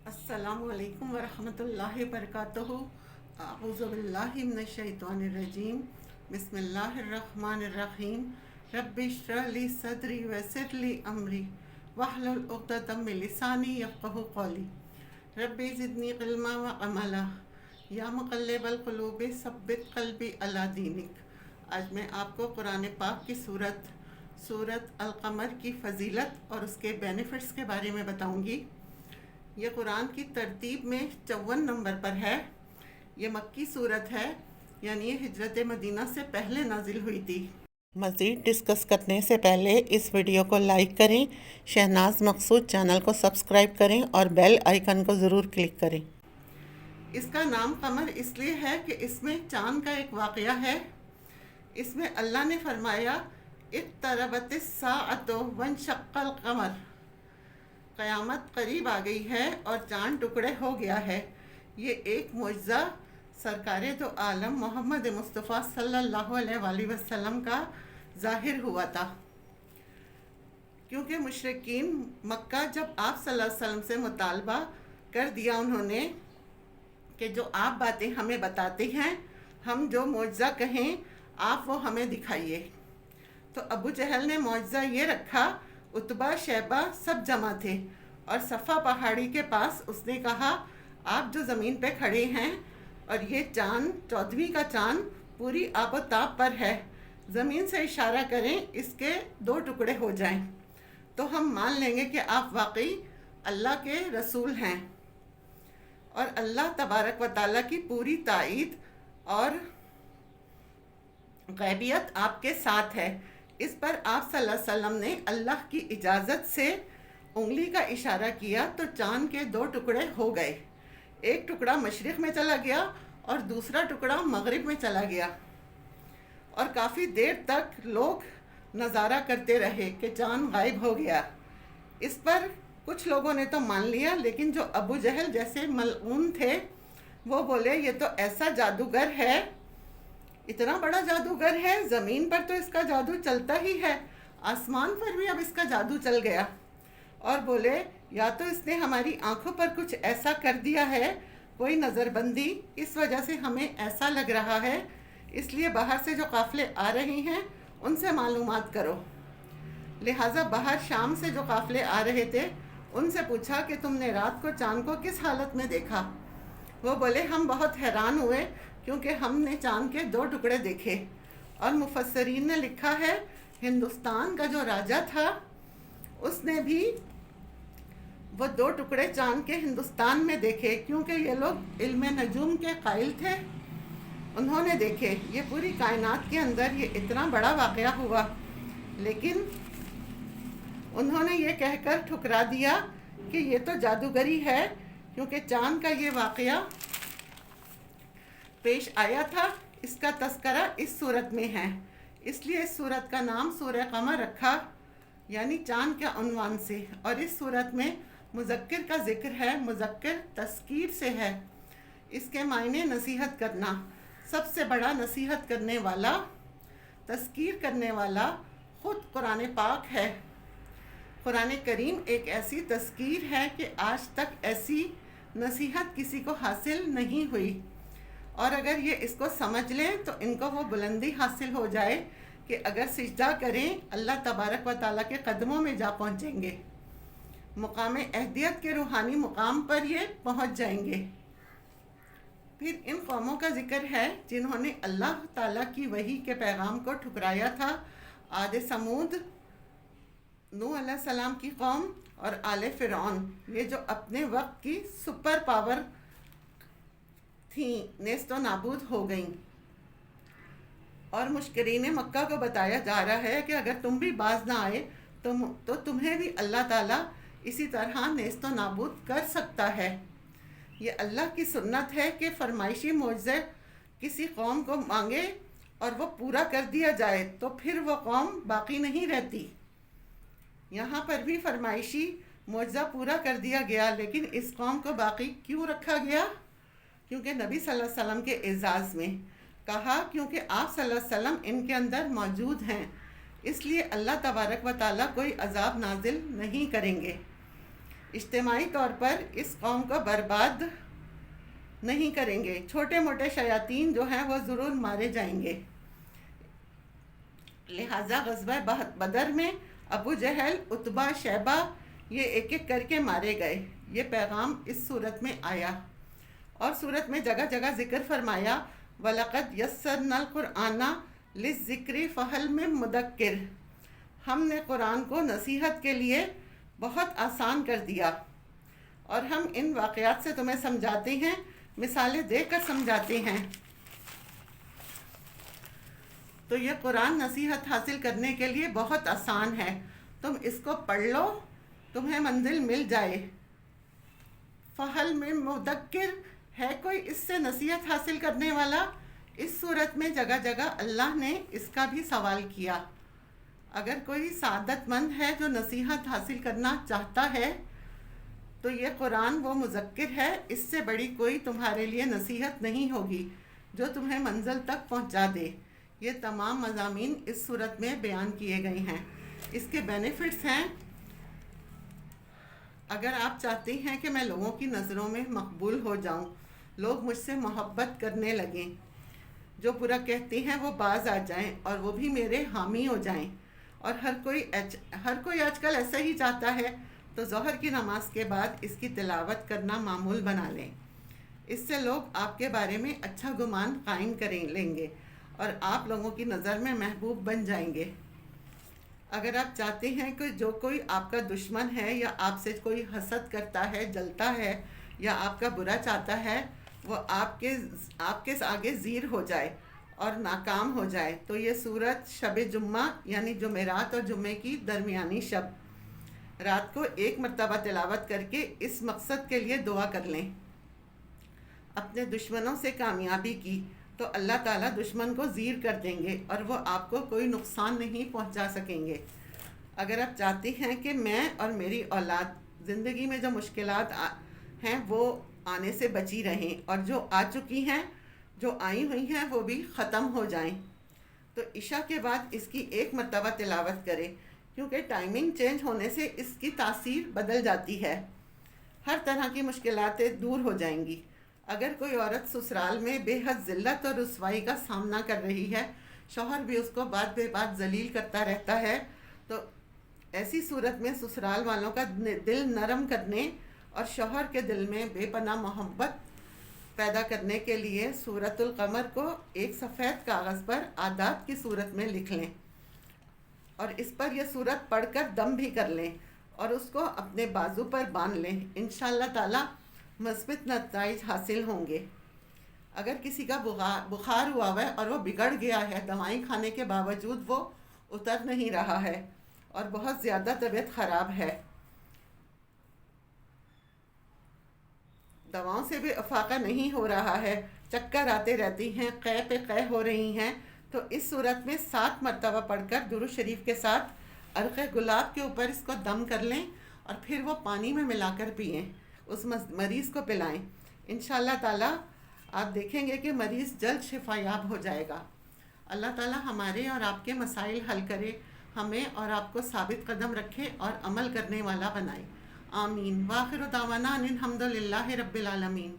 अस्सलामु अलैकुम वरहमतुल्लाहि वबरकातुहू। अऊज़ु बिल्लाहि मिनश्शैतानिर्रजीम। बिस्मिल्लाहिर्रहमानिर्रहीम। रब्बि इश्रह ली सदरी वयस्सिर ली अमरी वहलुल उक़दतम मिन लिसानी यफ़क़हू क़ौली। रब्बि ज़िदनी इल्मा व अमला या मुक़ल्लिबल क़ुलूबि सब्बित क़ल्बी अला दीनिक। आज मैं आपको कुरान पाक की सूरत अल-क़मर की फ़जीलत और उसके बेनिफिट्स के बारे में बताऊंगी। ये कुरान की तरतीब में 54 नंबर पर है। ये मक्की सूरत है, यानी ये हिजरत मदीना से पहले नाजिल हुई थी। मज़ीद डिस्कस करने से पहले इस वीडियो को लाइक करें, शहनाज मकसूद चैनल को सब्सक्राइब करें और बेल आइकन को ज़रूर क्लिक करें। इसका नाम कमर इसलिए है कि इसमें चाँद का एक वाक़या है। इसमें अल्लाह ने फरमाया इक़्तरबतिस साअतु वंशक़्क़ल क़मर, क़यामत करीब आ गई है और चाँद टुकड़े हो गया है। ये एक मुअज़्ज़ा सरकारे दो आलम मोहम्मद मुस्तफ़ा सल्लल्लाहु अलैहि वसल्लम का ज़ाहिर हुआ था, क्योंकि मुशरिकीन मक्का जब आप सल्लल्लाहु अलैहि वसल्लम से मुतालबा कर दिया उन्होंने कि जो आप बातें हमें बताते हैं, हम जो मुअज़्ज़ा कहें आप वो हमें दिखाइए। तो अबू जहल ने मुअज़्ज़ा ये रखा। उतबा शैबा सब जमा थे और सफ़ा पहाड़ी के पास उसने कहा, आप जो ज़मीन पे खड़े हैं और ये चाँद 14वीं का चाँद पूरी आबोताब पर है, ज़मीन से इशारा करें इसके 2 टुकड़े हो जाएं, तो हम मान लेंगे कि आप वाकई अल्लाह के रसूल हैं और अल्लाह तबारक व तआला की पूरी ताईद और गैबियत आपके साथ है। इस पर आप सल्लल्लाहु अलैहि वसल्लम ने अल्लाह की इजाज़त से उंगली का इशारा किया तो चाँद के 2 टुकड़े हो गए। एक टुकड़ा मशरिक़ में चला गया और दूसरा टुकड़ा मगरिब में चला गया, और काफ़ी देर तक लोग नज़ारा करते रहे कि चाँद गायब हो गया। इस पर कुछ लोगों ने तो मान लिया, लेकिन जो अबू जहल जैसे मलऊन थे वो बोले ये तो ऐसा जादूगर है, इतना बड़ा जादूगर है, ज़मीन पर तो इसका जादू चलता ही है, आसमान पर भी अब इसका जादू चल गया। और बोले या तो इसने हमारी आंखों पर कुछ ऐसा कर दिया है, कोई नज़रबंदी, इस वजह से हमें ऐसा लग रहा है, इसलिए बाहर से जो काफ़िले आ रहे हैं उनसे मालूमात करो। लिहाजा बाहर शाम से जो काफ़िले आ रहे थे उनसे पूछा कि तुमने रात को चाँद को किस हालत में देखा। वो बोले हम बहुत हैरान हुए क्योंकि हमने चाँद के 2 टुकड़े देखे। और मुफस्सरीन ने लिखा है हिंदुस्तान का जो राजा था उसने भी वो 2 टुकड़े चाँद के हिंदुस्तान में देखे, क्योंकि ये लोग इल्म नजूम के कायल थे, उन्होंने देखे। ये पूरी कायनात के अंदर ये इतना बड़ा वाक़या हुआ, लेकिन उन्होंने ये कहकर ठुकरा दिया कि ये तो जादूगरी है, क्योंकि चाँद का ये वाक़या पेश आया था। इसका तस्करा इस सूरत में है, इसलिए इस सूरत का नाम सूरह कमर रखा, यानी चाँद के उन्वान से। और इस सूरत में मुज़क्किर का ज़िक्र है। मुज़क्किर तस्कीर से है, इसके मायने नसीहत करना। सबसे बड़ा नसीहत करने वाला, तस्कीर करने वाला ख़ुद कुरान पाक है। कुरान करीम एक ऐसी तस्कीर है कि आज तक ऐसी नसीहत किसी को हासिल नहीं हुई, और अगर ये इसको समझ लें तो इनको वो बुलंदी हासिल हो जाए कि अगर सिजदा करें अल्लाह तबारक व तआला के कदमों में जा पहुँचेंगे, मुकाम अहदियत के रूहानी मुकाम पर ये पहुँच जाएंगे। फिर इन कौमों का जिक्र है जिन्होंने अल्लाह ताला की वही के पैगाम को ठुकराया था। आद समूद, नूह अलैहि सलाम की कौम और आले फ़िरौन, ये जो अपने वक्त की सुपर पावर थी, नेस्तो नाबूद हो गईं। और मुश्किरीन मक्का को बताया जा रहा है कि अगर तुम भी बाज ना आए तो तुम्हें भी अल्लाह ताला इसी तरह नेस्तो नाबूद कर सकता है। ये अल्लाह की सुन्नत है कि फरमाइशी मुअज़्ज़े किसी कौम को मांगे और वो पूरा कर दिया जाए तो फिर वो कौम बाकी नहीं रहती। यहाँ पर भी फरमाइशी मुअज़्ज़ा पूरा कर दिया गया, लेकिन इस कौम को बाकी क्यों रखा गया? क्योंकि नबी सल्लल्लाहु अलैहि वसल्लम के एजाज़ में कहा, क्योंकि आप सल्लल्लाहु अलैहि वसल्लम इनके अंदर मौजूद हैं, इसलिए अल्लाह तबारक व तआला कोई अज़ाब नाजिल नहीं करेंगे। اجتماعی طور پر اس قوم کو برباد نہیں کریں گے، چھوٹے موٹے شیاطین جو ہیں وہ ضرور مارے جائیں گے۔ لہٰذا غزوہ بدر میں ابو جہل، عتبہ، شیبہ یہ ایک ایک کر کے مارے گئے۔ یہ پیغام اس صورت میں آیا، اور صورت میں جگہ جگہ ذکر فرمایا وَلَقَدْ يَسَّرْنَا الْقُرْآنَ لِلذِّكْرِ فَهَلْ مِن مُدَّكِّرٍ، ہم نے قرآن کو نصیحت کے لیے بہت آسان کر دیا، اور ہم ان واقعات سے تمہیں سمجھاتے ہیں، مثالیں دے کر سمجھاتے ہیں۔ تو یہ قرآن نصیحت حاصل کرنے کے لیے بہت آسان ہے، تم اس کو پڑھ لو، تمہیں منزل مل جائے۔ فَهَلْ مِن مُدَّكِّرٍ، ہے کوئی اس سے نصیحت حاصل کرنے والا؟ اس صورت میں جگہ جگہ اللہ نے اس کا بھی سوال کیا۔ اگر کوئی سعادت مند ہے جو نصیحت حاصل کرنا چاہتا ہے تو یہ قرآن وہ مذکر ہے، اس سے بڑی کوئی تمہارے لیے نصیحت نہیں ہوگی جو تمہیں منزل تک پہنچا دے۔ یہ تمام مضامین اس صورت میں بیان کیے گئے ہیں۔ اس کے بینیفٹس ہیں، اگر آپ چاہتے ہیں کہ میں لوگوں کی نظروں میں مقبول ہو جاؤں، لوگ مجھ سے محبت کرنے لگیں، جو برا کہتے ہیں وہ باز آ جائیں اور وہ بھی میرے حامی ہو جائیں، اور ہر کوئی آج کل ایسا ہی چاہتا ہے، تو ظہر کی نماز کے بعد اس کی تلاوت کرنا معمول بنا لیں۔ اس سے لوگ آپ کے بارے میں اچھا گمان قائم کریں لیں گے اور آپ لوگوں کی نظر میں محبوب بن جائیں گے۔ اگر آپ چاہتے ہیں کہ جو کوئی آپ کا دشمن ہے یا آپ سے کوئی حسد کرتا ہے، جلتا ہے یا آپ کا برا چاہتا ہے، وہ آپ کے آگے زیر ہو جائے اور ناکام ہو جائے، تو یہ سورت شب جمعہ یعنی جمعرات اور جمعے کی درمیانی شب رات کو ایک مرتبہ تلاوت کر کے اس مقصد کے لیے دعا کر لیں، اپنے دشمنوں سے کامیابی کی، تو اللہ تعالیٰ دشمن کو زیر کر دیں گے اور وہ آپ کو کوئی نقصان نہیں پہنچا سکیں گے۔ اگر آپ چاہتے ہیں کہ میں اور میری اولاد زندگی میں جو مشکلات ہیں وہ آنے سے بچی رہیں، اور جو آ چکی ہیں، جو آئی ہوئی ہیں وہ بھی ختم ہو جائیں، تو عشاء کے بعد اس کی ایک مرتبہ تلاوت کریں، کیونکہ ٹائمنگ چینج ہونے سے اس کی تاثیر بدل جاتی ہے، ہر طرح کی مشکلاتیں دور ہو جائیں گی۔ اگر کوئی عورت سسرال میں بے حد ذلت اور رسوائی کا سامنا کر رہی ہے، شوہر بھی اس کو بات بے بات ذلیل کرتا رہتا ہے، تو ایسی صورت میں سسرال والوں کا دل نرم کرنے اور شوہر کے دل میں بے پناہ محبت پیدا کرنے کے لیے سورۃ القمر کو ایک سفید کاغذ پر عادات کی صورت میں لکھ لیں، اور اس پر یہ صورت پڑھ کر دم بھی کر لیں اور اس کو اپنے بازو پر باندھ لیں، انشاءاللہ تعالی مثبت نتائج حاصل ہوں گے۔ اگر کسی کا بخار ہوا ہے اور وہ بگڑ گیا ہے، دوائیں کھانے کے باوجود وہ اتر نہیں رہا ہے اور بہت زیادہ طبیعت خراب ہے، دواؤں سے بھی افاقہ نہیں ہو رہا ہے، چکر آتے رہتی ہیں، قے پہ قے ہو رہی ہیں، تو اس صورت میں 7 مرتبہ پڑھ کر درود شریف کے ساتھ عرق گلاب کے اوپر اس کو دم کر لیں اور پھر وہ پانی میں ملا کر پئیں، اس مریض کو پلائیں، انشاءاللہ تعالی آپ دیکھیں گے کہ مریض جلد شفا یاب ہو جائے گا۔ اللہ تعالی ہمارے اور آپ کے مسائل حل کرے، ہمیں اور آپ کو ثابت قدم رکھے اور عمل کرنے والا بنائے، آمین۔ وآخر دعوانا ان الحمد للہ رب العالمین۔